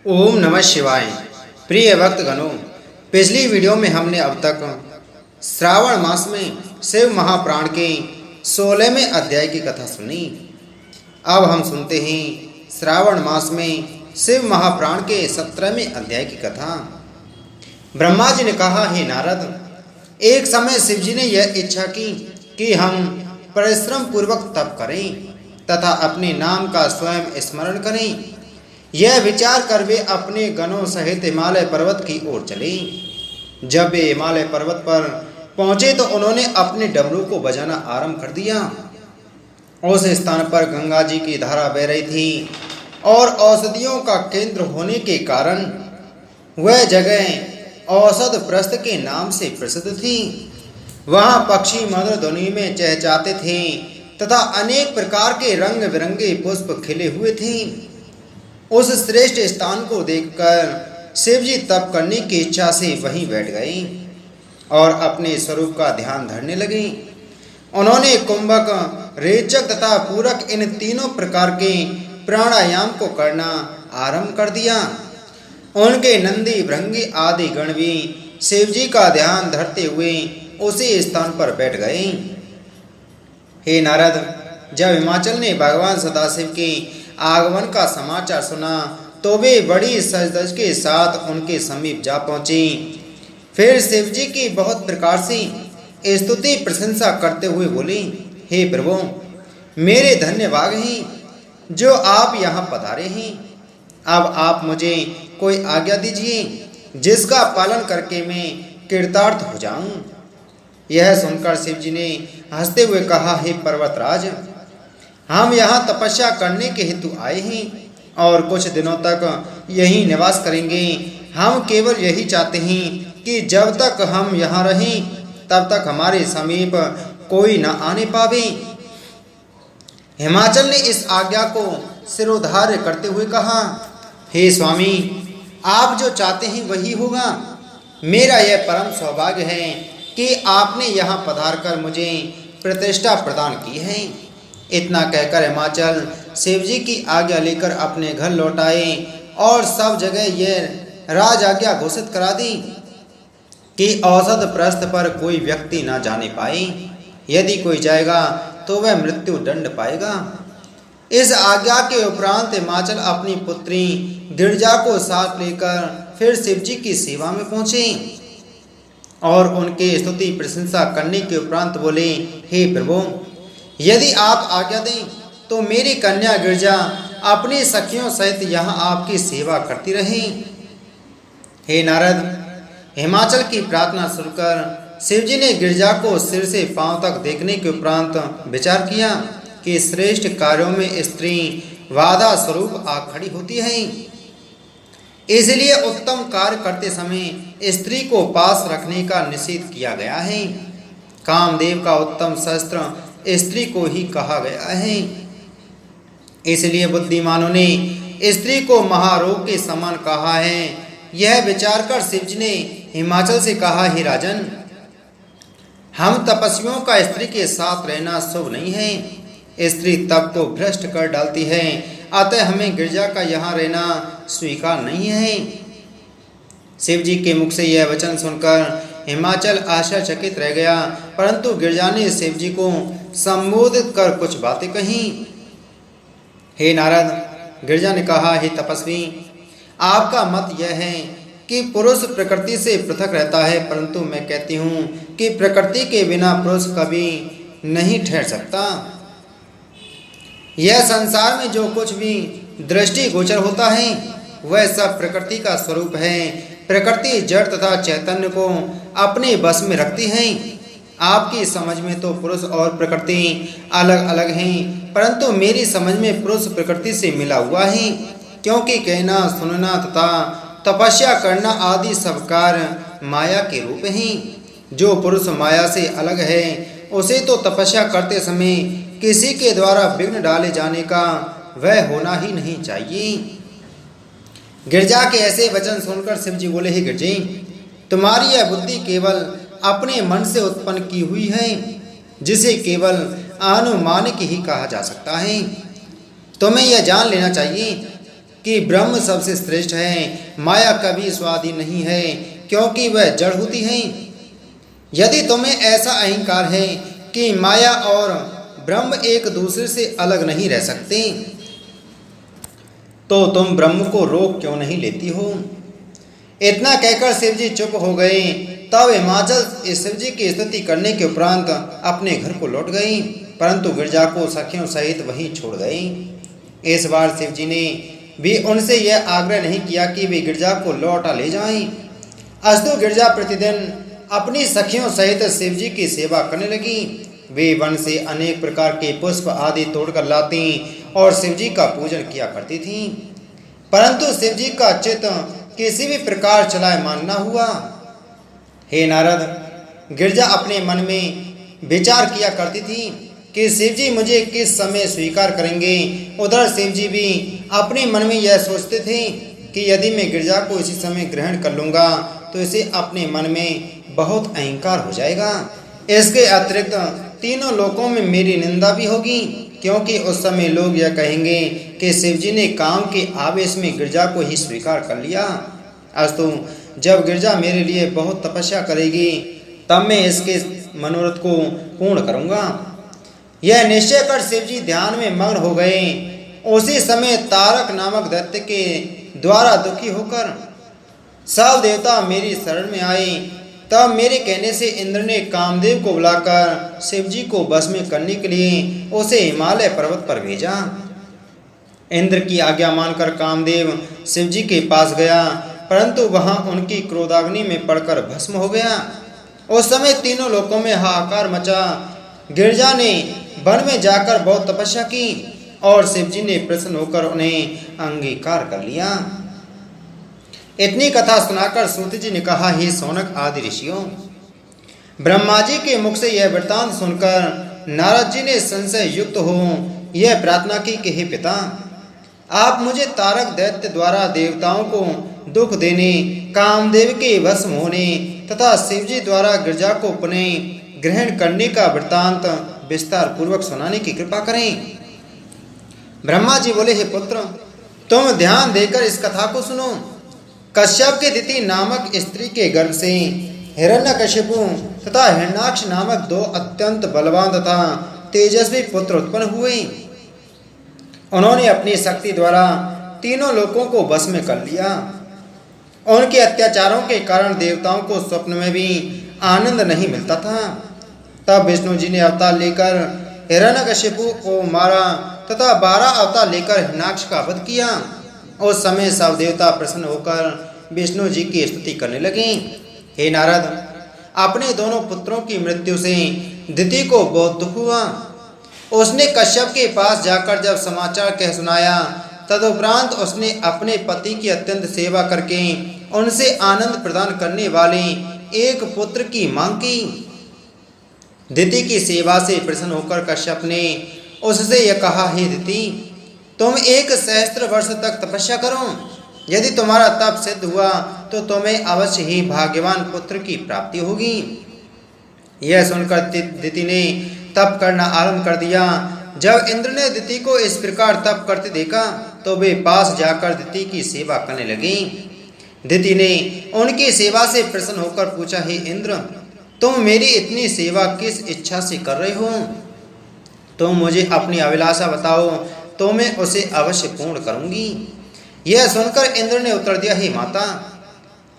ओम नमः शिवाय। प्रिय भक्तगणों, पिछली वीडियो में हमने अब तक श्रावण मास में शिव महापुराण के 16वें अध्याय की कथा सुनी। अब हम सुनते हैं श्रावण मास में शिव महापुराण के 17वें अध्याय की कथा। ब्रह्मा जी ने कहा, हे नारद, एक समय शिव जी ने यह इच्छा की कि हम परिश्रम पूर्वक तप करें तथा अपने नाम का स्वयं स्मरण करें। यह विचार कर वे अपने गणों सहित हिमालय पर्वत की ओर चले। जब वे हिमालय पर्वत पर पहुंचे तो उन्होंने अपने डमरू को बजाना आरंभ कर दिया। उस स्थान पर गंगा जी की धारा बह रही थी और औषधियों का केंद्र होने के कारण वह जगह औषध प्रस्थ के नाम से प्रसिद्ध थी। वहां पक्षी मधुर ध्वनि में चहचहाते थे तथा अनेक प्रकार के रंग बिरंगे पुष्प खिले हुए थे। उस श्रेष्ठ स्थान को देखकर शिवजी तप करने की इच्छा से वहीं बैठ गए और अपने स्वरूप का ध्यान धरने लगे। उन्होंने कुंभक, रेचक तथा पूरक इन तीनों प्रकार के प्राणायाम को करना आरंभ कर दिया। उनके नंदी, भृंगी आदि गण भी शिवजी का ध्यान धरते हुए उसी स्थान पर बैठ गए। हे नारद, जब हिमाचल ने भगवान सदाशिव के आगमन का समाचार सुना तो वे बड़ी सजधज के साथ उनके समीप जा पहुंचे। फिर शिवजी की बहुत प्रकार से स्तुति प्रशंसा करते हुए बोले, हे प्रभु, मेरे धन्य भाग हैं जो आप यहाँ पधारे हैं। अब आप मुझे कोई आज्ञा दीजिए जिसका पालन करके मैं कृतार्थ हो जाऊं। यह सुनकर शिवजी ने हंसते हुए कहा, हे पर्वतराज, हम यहाँ तपस्या करने के हेतु आए हैं और कुछ दिनों तक यहीं निवास करेंगे। हम केवल यही चाहते हैं कि जब तक हम यहाँ रहें तब तक हमारे समीप कोई न आने पावे। हिमाचल ने इस आज्ञा को सिरोधार्य करते हुए कहा, हे स्वामी, आप जो चाहते हैं वही होगा। मेरा यह परम सौभाग्य है कि आपने यहाँ पधार कर मुझे प्रतिष्ठा प्रदान की है। इतना कहकर हिमाचल शिवजी की आज्ञा लेकर अपने घर लौट आए और सब जगह यह राज आज्ञा घोषित करा दी कि औषध प्रस्थ पर कोई व्यक्ति न जाने पाए। यदि कोई जाएगा तो वह मृत्यु दंड पाएगा। इस आज्ञा के उपरांत हिमाचल अपनी पुत्री गिरजा को साथ लेकर फिर शिवजी की सेवा में पहुंचे और उनके स्तुति प्रशंसा करने के उपरांत बोले, हे प्रभु, यदि आप आज्ञा दें तो मेरी कन्या गिरजा अपनी सखियों सहित यहाँ आपकी सेवा करती रहे। हे नारद, हिमाचल की प्रार्थना सुनकर शिवजी ने गिरजा को सिर से पांव तक देखने के उपरांत विचार किया कि श्रेष्ठ कार्यों में स्त्री बाधा स्वरूप आ खड़ी होती है। इसलिए उत्तम कार्य करते समय स्त्री को पास रखने का निषेध किया गया है। कामदेव का उत्तम शस्त्र स्त्री को ही कहा गया है। इसलिए बुद्धिमानों ने स्त्री को महारोग के समान कहा है। यह विचार कर शिवजी ने हिमाचल से कहा, हे राजन, हम तपस्वियों का स्त्री के साथ रहना शुभ नहीं है। स्त्री तप को भ्रष्ट कर डालती है, अतः हमें गिरजा का यहाँ रहना स्वीकार नहीं है। शिवजी के मुख से यह वचन सुनकर हिमाचल आश्चर्यचकित रह गया, परंतु गिरजा ने शिवजी को संबोधित कर कुछ बातें कही। हे नारद, गिरजा ने कहा, हे तपस्वी, आपका मत यह है कि पुरुष प्रकृति से पृथक रहता है, परंतु मैं कहती हूँ कि प्रकृति के बिना पुरुष कभी नहीं ठहर सकता। यह संसार में जो कुछ भी दृष्टि गोचर होता है वह सब प्रकृति का स्वरूप है। प्रकृति जड़ तथा चैतन्य को अपने बस में रखती है। आपकी समझ में तो पुरुष और प्रकृति अलग अलग हैं, परंतु मेरी समझ में पुरुष प्रकृति से मिला हुआ है, क्योंकि कहना, सुनना तथा तपस्या करना आदि सब कार्य माया के रूप हैं। जो पुरुष माया से अलग है उसे तो तपस्या करते समय किसी के द्वारा विघ्न डाले जाने का वह होना ही नहीं चाहिए। गिरजा के ऐसे वचन सुनकर शिवजी बोले, हे गिरजे, तुम्हारी यह बुद्धि केवल अपने मन से उत्पन्न की हुई है, जिसे केवल अनुमानिक ही कहा जा सकता है। तुम्हें यह जान लेना चाहिए कि ब्रह्म सबसे श्रेष्ठ है, माया कभी स्वाधीन नहीं है, क्योंकि वह जड़ होती है। यदि तुम्हें ऐसा अहंकार है कि माया और ब्रह्म एक दूसरे से अलग नहीं रह सकते, तो तुम ब्रह्म को रोक क्यों नहीं लेती हो? इतना कहकर शिव जी चुप हो गए। तब हिमाचल शिव जी की स्तुति करने के उपरांत अपने घर को लौट गई, परंतु गिरजा को सखियों सहित वहीं छोड़ गई। इस बार शिव जी ने भी उनसे यह आग्रह नहीं किया कि वे गिरजा को लौटा ले जाएं। अस्तु गिरजा प्रतिदिन अपनी सखियों सहित शिव जी की सेवा करने लगी। वे वन से अनेक प्रकार के पुष्प आदि तोड़कर लाती और शिव जी का पूजन किया करती थीं, परंतु शिव जी का चित्त किसी भी प्रकार चलायमान न हुआ। हे नारद, गिरजा अपने मन में विचार किया करती थी कि शिव जी मुझे किस समय स्वीकार करेंगे। उधर शिव जी भी अपने मन में यह सोचते थे कि यदि मैं गिरजा को इसी समय ग्रहण कर लूँगा तो इसे अपने मन में बहुत अहंकार हो जाएगा। इसके अतिरिक्त तीनों लोकों में मेरी निंदा भी होगी, क्योंकि उस समय लोग यह कहेंगे कि शिव जी ने काम के आवेश में गिरजा को ही स्वीकार कर लिया। अस्तु, जब गिरजा मेरे लिए बहुत तपस्या करेगी तब मैं इसके मनोरथ को पूर्ण करूँगा। यह निश्चय कर शिव जी ध्यान में मग्न हो गए। उसी समय तारक नामक दैत्य के द्वारा दुखी होकर सब देवता मेरी शरण में आए। तब मेरे कहने से इंद्र ने कामदेव को बुलाकर शिव जी को वश में करने के लिए उसे हिमालय पर्वत पर भेजा। इंद्र की आज्ञा मानकर कामदेव शिव जी के पास गया, परंतु वहां उनकी क्रोधाग्नि में पड़कर भस्म हो गया। उस समय तीनों लोकों में हाहाकार मचा। गिरजा ने वन में जाकर बहुत तपस्या की और शिव जी ने प्रसन्न होकर उन्हें अंगीकार कर लिया। इतनी कथा सुनाकर सूत जी ने कहा, हे सौनक आदि ऋषियों, ब्रह्मा जी के मुख से यह वृत्तांत सुनकर नारद जी ने संशय युक्त हो यह प्रार्थना की कि हे पिता, आप मुझे तारक दैत्य द्वारा देवताओं को दुख देने, कामदेव के भस्म होने तथा शिव जी द्वारा गिरजा को पुनः ग्रहण करने का वृत्तांत विस्तार पूर्वक सुनाने की कृपा करें। ब्रह्मा जी बोले, हे पुत्र, तुम ध्यान देकर इस कथा को सुनो। कश्यप के दिति नामक स्त्री के गर्भ से हिरण्यकशिपु तथा हिरण्याक्ष नामक दो अत्यंत बलवान तथा तेजस्वी पुत्र उत्पन्न हुए। उन्होंने अपनी शक्ति द्वारा तीनों लोकों को वश में कर लिया। उनके अत्याचारों के कारण देवताओं को स्वप्न में भी आनंद नहीं मिलता था। तब विष्णु जी ने अवतार लेकर हिरण्यकशिपु को मारा तथा 12 अवतार लेकर हिरण्याक्ष का वध किया। उस समय सब देवता प्रसन्न होकर विष्णु जी की स्तुति करने लगे। हे नारद, अपने दोनों पुत्रों की मृत्यु से दिति को बहुत दुख हुआ। उसने कश्यप के पास जाकर जब समाचार कह सुनाया, तदुपरांत उसने अपने पति की अत्यंत सेवा करके उनसे आनंद प्रदान करने वाले एक पुत्र की मांग की। दिति की सेवा से प्रसन्न होकर कश्यप ने उससे यह कहा, हे दिति, तुम 1 सहस्त्र वर्ष तक तपस्या करो। यदि तुम्हारा तप सिद्ध हुआ तो तुम्हें अवश्य ही भाग्यवान पुत्र की प्राप्ति होगी। यह सुनकर दिति ने तप करना आरंभ कर दिया। जब इंद्र ने दिति को इस प्रकार तप करते देखा तो वे पास जाकर दिति की सेवा करने लगी। दिति ने उनकी सेवा से प्रसन्न होकर पूछा, हे इंद्र, तुम मेरी इतनी सेवा किस इच्छा से कर रहे हो? तुम मुझे अपनी अभिलाषा बताओ तो मैं उसे अवश्य पूर्ण करूंगी। यह सुनकर इंद्र ने उत्तर दिया, हे माता,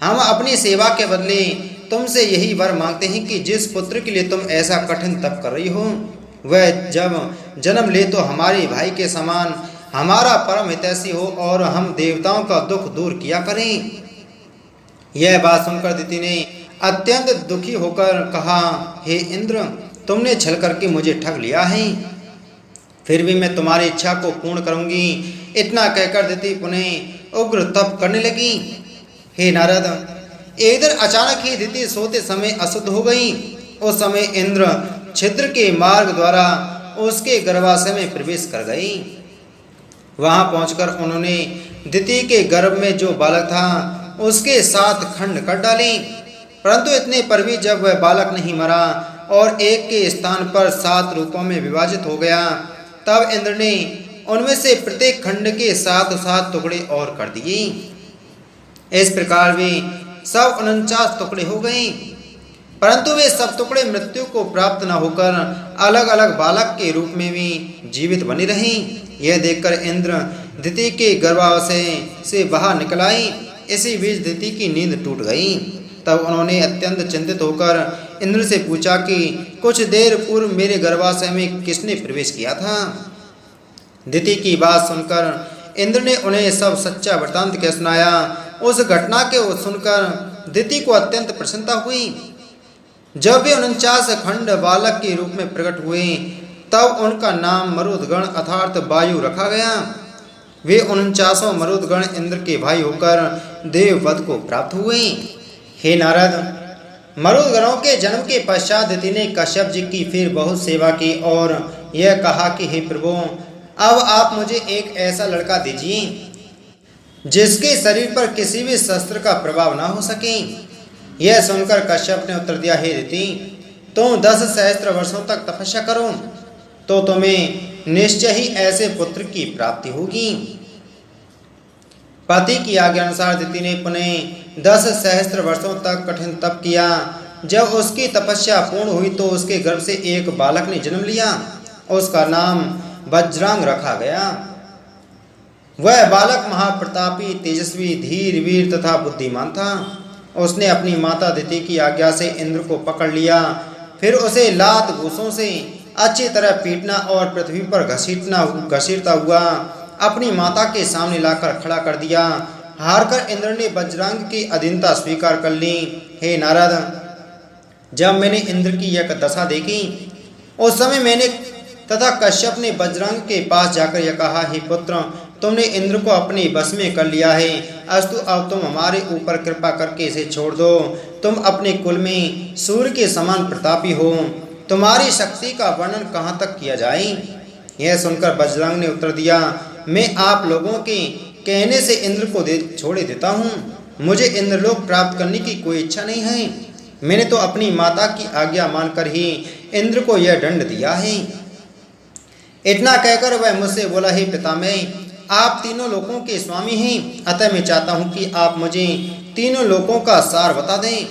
हम अपनी सेवा के बदले तुमसे यही वर मांगते हैं कि जिस पुत्र के लिए तुम ऐसा कठिन तप कर रही हो वह जब जन्म ले तो हमारे भाई के समान हमारा परम हितैषी हो और हम देवताओं का दुख दूर किया करें। यह बात सुनकर दिति ने अत्यंत दुखी होकर कहा, हे इंद्र, तुमने छल करके मुझे ठग लिया है, फिर भी मैं तुम्हारी इच्छा को पूर्ण करूंगी। इतना कहकर दिति पुनः उग्र तप करने लगी। हे नारद, एक दिन अचानक ही दिति सोते समय अशुद्ध हो गई। उस समय इंद्र छिद्र के मार्ग द्वारा उसके गर्भाशय में प्रवेश कर गई। वहां पहुंचकर उन्होंने दिति के गर्भ में जो बालक था उसके 7 खंड कर डाले, परंतु इतने पर भी जब वह बालक नहीं मरा और एक के स्थान पर 7 रूपों में विभाजित हो गया, तब इंद्र ने उनमें से प्रत्येक खंड के 7 टुकड़े और कर दिए। इस प्रकार वे सब 49 टुकड़े हो गए, परंतु वे सब टुकड़े मृत्यु को प्राप्त न होकर अलग अलग बालक के रूप में भी जीवित बने रहे। यह देखकर इंद्र दिति के गर्भाशय से बाहर निकल आए। इसी बीच दिति की नींद टूट गई। तब उन्होंने अत्यंत चिंतित होकर इंद्र से पूछा कि कुछ देर पूर्व मेरे गर्भाशय में किसने प्रवेश किया था। दिति की बात सुनकर इंद्र ने उन्हें सब सच्चा वृत्तांत कह सुनाया। उस घटना के सुनकर दिति को अत्यंत प्रसन्नता हुई। जब वे 49 खंड बालक के रूप में प्रकट हुए, तब उनका नाम मरुदगण अर्थात वायु रखा गया। वे 49 मरुदगण इंद्र के भाई होकर देववध को प्राप्त हुए। हे नारद, मरुदगणों के जन्म के पश्चात दिति ने कश्यप जी की फिर बहुत सेवा की और यह कहा कि हे प्रभु, अब आप मुझे एक ऐसा लड़का दीजिए जिसके शरीर पर किसी भी शस्त्र का प्रभाव न हो सके। यह सुनकर कश्यप ने उत्तर दिया, हे दिति, तुम 10 सहस्त्र वर्षों तक तपस्या करो तो तुम्हें निश्चय ही ऐसे पुत्र की प्राप्ति होगी। पति की आज्ञा अनुसार दिति ने पुनः 10 सहस्त्र वर्षों तक कठिन तप किया। जब उसकी तपस्या पूर्ण हुई तो उसके गर्भ से एक बालक ने जन्म लिया। उसका नाम वज्रांग रखा गया। वह बालक महाप्रतापी, तेजस्वी, धीर, वीर तथा बुद्धिमान था। उसने अपनी माता दिति की आज्ञा से इंद्र को पकड़ लिया, फिर उसे लात घूंसों से अच्छी तरह पीटना और पृथ्वी पर घसीटता हुआ अपनी माता के सामने लाकर खड़ा कर दिया। हारकर इंद्र ने वज्रांग की अधीनता स्वीकार कर ली। हे नारद, जब मैंने इंद्र की यह दशा देखी, उस समय मैंने तथा कश्यप ने वज्रांग के पास जाकर यह कहा, हे पुत्र, तुमने इंद्र को अपने बस में कर लिया है। अस्तु, अब तुम हमारे ऊपर कृपा करके इसे छोड़ दो। तुम अपने कुल में सूर्य के समान प्रतापी हो। तुम्हारी शक्ति का वर्णन कहाँ तक किया जाए। यह सुनकर वज्रांग ने उत्तर दिया, मैं आप लोगों के कहने से इंद्र को छोड़े देता हूँ। मुझे इंद्रलोक प्राप्त करने की कोई इच्छा नहीं है। मैंने तो अपनी माता की आज्ञा मानकर ही इंद्र को यह दंड दिया है। इतना कहकर वह मुझसे बोला, हे पितामह, आप तीनों लोकों के स्वामी हैं, अतः मैं चाहता हूँ कि आप मुझे तीनों लोकों का सार बता दें।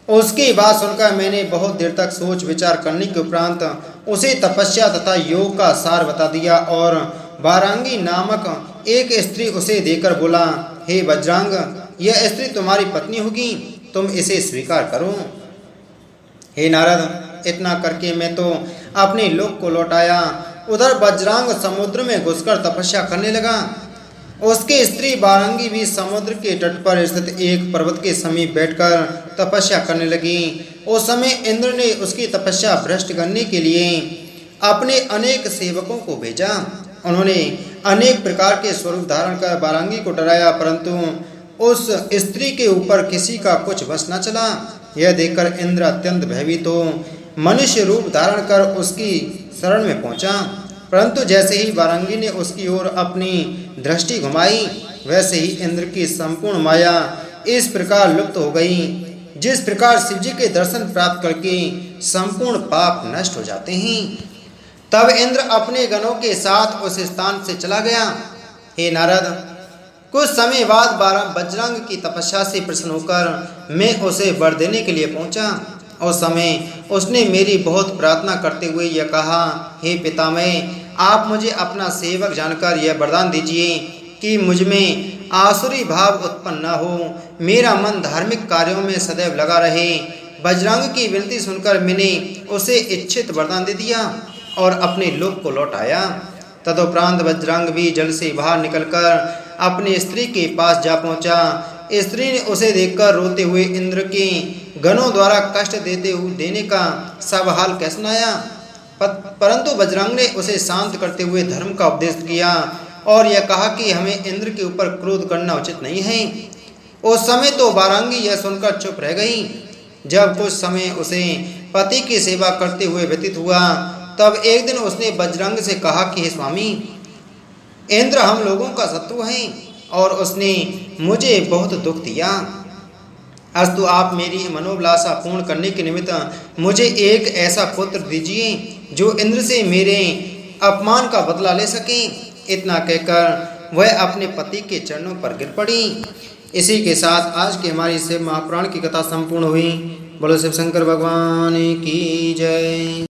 उसकी बात सुनकर मैंने बहुत देर तक सोच विचार करने के उपरांत उसे तपस्या तथा योग का सार बता दिया और वारांगी नामक एक स्त्री उसे देकर बोला, हे वज्रांग, यह स्त्री तुम्हारी पत्नी होगी, तुम इसे स्वीकार करो। हे नारद, इतना करके मैं तो अपने लोक को लौट आया। उधर वज्रांग समुद्र में घुसकर तपस्या करने लगा। उसकी स्त्री वारांगी भी समुद्र के तट पर स्थित एक पर्वत के समीप बैठकर तपस्या करने लगी। उस समय इंद्र ने उसकी तपस्या भ्रष्ट करने के लिए अपने अनेक सेवकों को भेजा। उन्होंने अनेक प्रकार के स्वरूप धारण कर वारांगी को डराया, परंतु उस स्त्री के ऊपर किसी का कुछ बस न चला। यह देखकर इंद्र अत्यंत भयभीत हो मनुष्य रूप धारण कर उसकी शरण में पहुंचा, परंतु जैसे ही वारांगी ने उसकी ओर अपनी दृष्टि घुमाई, वैसे ही इंद्र की संपूर्ण माया इस प्रकार लुप्त हो गई जिस प्रकार शिवजी के दर्शन प्राप्त करके संपूर्ण पाप नष्ट हो जाते हैं। तब इंद्र अपने गणों के साथ उस स्थान से चला गया। हे नारद, कुछ समय बाद वज्रांग की तपस्या से प्रसन्न होकर मैं उसे वर देने के लिए पहुंचा। उस समय उसने मेरी बहुत प्रार्थना करते हुए यह कहा, हे पितामह, आप मुझे अपना सेवक जानकर यह वरदान दीजिए कि मुझ में आसुरी भाव उत्पन्न न हो, मेरा मन धार्मिक कार्यों में सदैव लगा रहे। वज्रांग की विनती सुनकर मैंने उसे इच्छित वरदान दे दिया और अपने लोक को लौट आया। तदुपरांत वज्रांग भी जल से बाहर निकलकर अपनी स्त्री के पास जा पहुंचा। स्त्री ने उसे देखकर रोते हुए इंद्र के गणों द्वारा कष्ट देने का सब हाल कह सुनाया, परंतु वज्रांग ने उसे शांत करते हुए धर्म का उपदेश किया और यह कहा कि हमें इंद्र के ऊपर क्रोध करना उचित नहीं है। उस समय तो वारांगी यह सुनकर चुप रह गई। जब कुछ समय उसे पति की सेवा करते हुए व्यतीत हुआ, तब एक दिन उसने वज्रांग से कहा कि हे स्वामी, इंद्र हम लोगों का शत्रु है और उसने मुझे बहुत दुख दिया। अस्तु, आप मेरी मनोभिलाषा पूर्ण करने के निमित्त मुझे एक ऐसा पुत्र दीजिए जो इंद्र से मेरे अपमान का बदला ले सकें। इतना कहकर वह अपने पति के चरणों पर गिर पड़ी। इसी के साथ आज की हमारी शिव महापुराण की कथा संपूर्ण हुई। बोलो शिव शंकर भगवान की जय।